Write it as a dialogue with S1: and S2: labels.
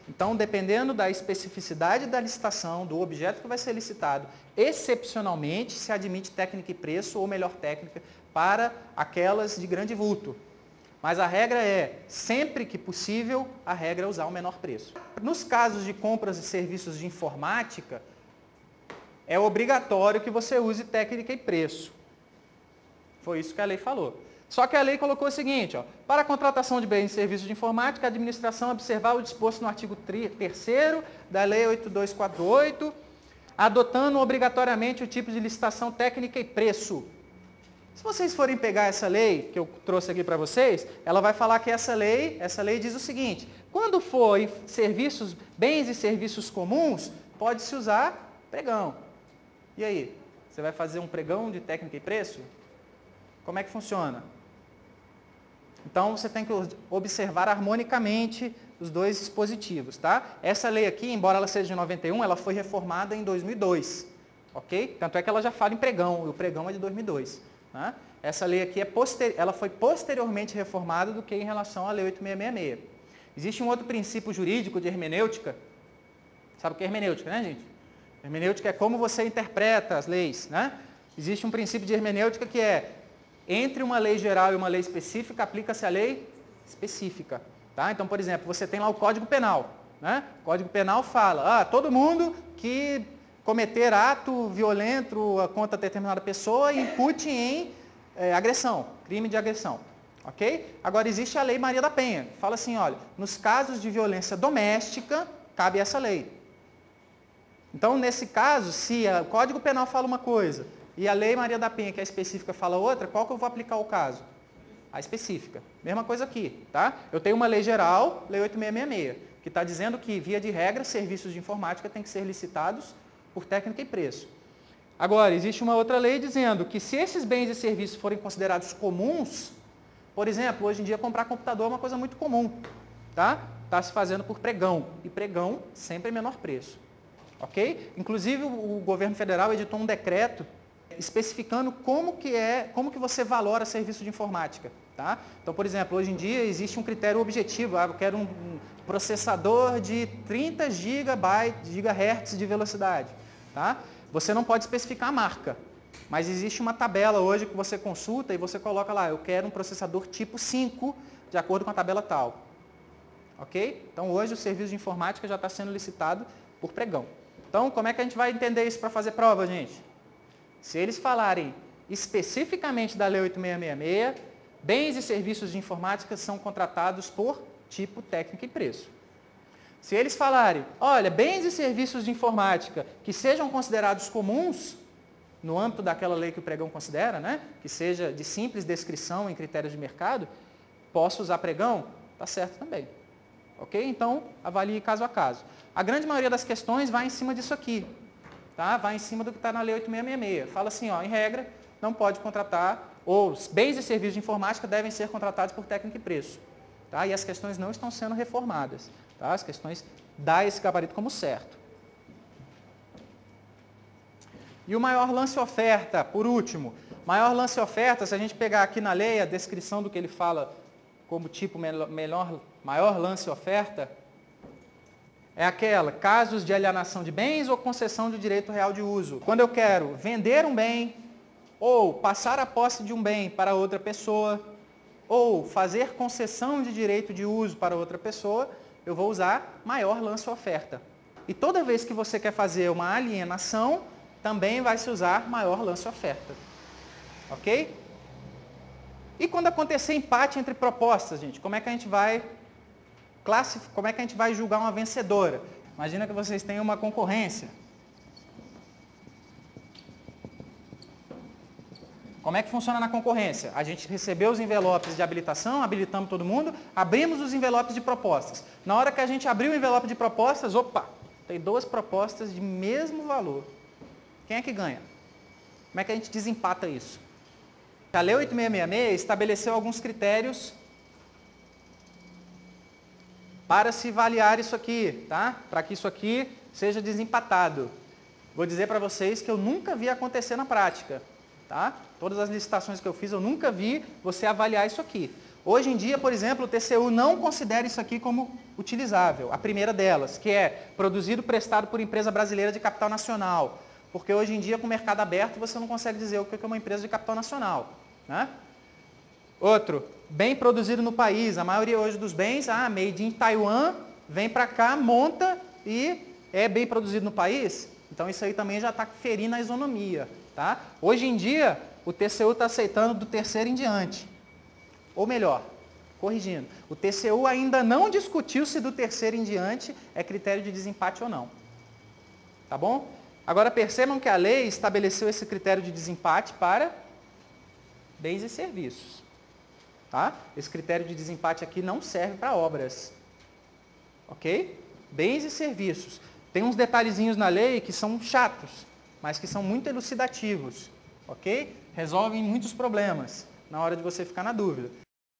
S1: Então, dependendo da especificidade da licitação, do objeto que vai ser licitado, excepcionalmente se admite técnica e preço ou melhor técnica para aquelas de grande vulto. Mas a regra é, sempre que possível, a regra é usar o menor preço. Nos casos de compras e serviços de informática, é obrigatório que você use técnica e preço. Foi isso que a lei falou. Só que a lei colocou o seguinte, ó, para a contratação de bens e serviços de informática, a administração observar o disposto no artigo 3º da Lei 8248, adotando obrigatoriamente o tipo de licitação técnica e preço. Se vocês forem pegar essa lei que eu trouxe aqui para vocês, ela vai falar que essa lei diz o seguinte, quando for em serviços, bens e serviços comuns, pode-se usar pregão. E aí, você vai fazer um pregão de técnica e preço? Como é que funciona? Então, você tem que observar harmonicamente os dois dispositivos, tá? Essa lei aqui, embora ela seja de 91, ela foi reformada em 2002, ok? Tanto é que ela já fala em pregão, e o pregão é de 2002. Tá? Essa lei aqui ela foi posteriormente reformada do que em relação à Lei 8666. Existe um outro princípio jurídico de hermenêutica. Sabe o que é hermenêutica, né, gente? Hermenêutica é como você interpreta as leis, né? Existe um princípio de hermenêutica que é, entre uma lei geral e uma lei específica, aplica-se a lei específica. Tá? Então, por exemplo, você tem lá o Código Penal. Né? O Código Penal fala, todo mundo que cometer ato violento contra determinada pessoa impute em agressão, crime de agressão. Ok? Agora, existe a Lei Maria da Penha, que fala assim, olha, nos casos de violência doméstica, cabe essa lei. Então, nesse caso, se o Código Penal fala uma coisa e a Lei Maria da Penha, que é específica, fala outra, qual que eu vou aplicar o caso? A específica. Mesma coisa aqui, tá? Eu tenho uma lei geral, Lei 8666, que está dizendo que, via de regra, serviços de informática têm que ser licitados por técnica e preço. Agora, existe uma outra lei dizendo que se esses bens e serviços forem considerados comuns, por exemplo, hoje em dia comprar computador é uma coisa muito comum, tá? Está se fazendo por pregão, e pregão sempre é menor preço. Ok? Inclusive, o governo federal editou um decreto especificando como que você valora serviço de informática. Tá? Então, por exemplo, hoje em dia existe um critério objetivo, eu quero um processador de 30 GHz de velocidade. Tá? Você não pode especificar a marca, mas existe uma tabela hoje que você consulta e você coloca lá, eu quero um processador tipo 5, de acordo com a tabela tal. Ok? Então, hoje o serviço de informática já está sendo licitado por pregão. Então, como é que a gente vai entender isso para fazer prova, gente? Se eles falarem especificamente da Lei 8666, bens e serviços de informática são contratados por tipo, técnica e preço. Se eles falarem, olha, bens e serviços de informática que sejam considerados comuns, no âmbito daquela lei que o pregão considera, né, que seja de simples descrição em critérios de mercado, posso usar pregão? Está certo também. Ok? Então, avalie caso a caso. A grande maioria das questões vai em cima disso aqui. Tá? Vai em cima do que está na Lei 8666. Fala assim, ó, em regra, não pode contratar, ou os bens e serviços de informática devem ser contratados por técnica e preço. Tá? E as questões não estão sendo reformadas. Tá? As questões dão esse gabarito como certo. E o maior lance-oferta, por último. Maior lance-oferta, se a gente pegar aqui na lei a descrição do que ele fala como tipo maior lance-oferta, é aquela, casos de alienação de bens ou concessão de direito real de uso. Quando eu quero vender um bem, ou passar a posse de um bem para outra pessoa, ou fazer concessão de direito de uso para outra pessoa, eu vou usar maior lance-oferta. E toda vez que você quer fazer uma alienação, também vai se usar maior lance-oferta. Ok? E quando acontecer empate entre propostas, gente, como é que a gente vai julgar uma vencedora? Imagina que vocês têm uma concorrência. Como é que funciona na concorrência? A gente recebeu os envelopes de habilitação, habilitamos todo mundo, abrimos os envelopes de propostas. Na hora que a gente abriu o envelope de propostas, opa, tem duas propostas de mesmo valor. Quem é que ganha? Como é que a gente desempata isso? A Lei 8666 estabeleceu alguns critérios para se avaliar isso aqui, tá? Para que isso aqui seja desempatado. Vou dizer para vocês que eu nunca vi acontecer na prática, tá? Todas as licitações que eu fiz, eu nunca vi você avaliar isso aqui. Hoje em dia, por exemplo, o TCU não considera isso aqui como utilizável. A primeira delas, que é produzido prestado por empresa brasileira de capital nacional. Porque hoje em dia, com o mercado aberto, você não consegue dizer o que é uma empresa de capital nacional. Né? Outro, bem produzido no país. A maioria hoje dos bens, made in Taiwan, vem para cá, monta e é bem produzido no país. Então isso aí também já está ferindo a isonomia. Tá? Hoje em dia, o TCU está aceitando do terceiro em diante. Ou melhor, corrigindo, o TCU ainda não discutiu se do terceiro em diante é critério de desempate ou não. Tá bom? Agora percebam que a lei estabeleceu esse critério de desempate para bens e serviços. Tá? Esse critério de desempate aqui não serve para obras. Ok? Bens e serviços. Tem uns detalhezinhos na lei que são chatos, mas que são muito elucidativos. Ok? Resolvem muitos problemas na hora de você ficar na dúvida.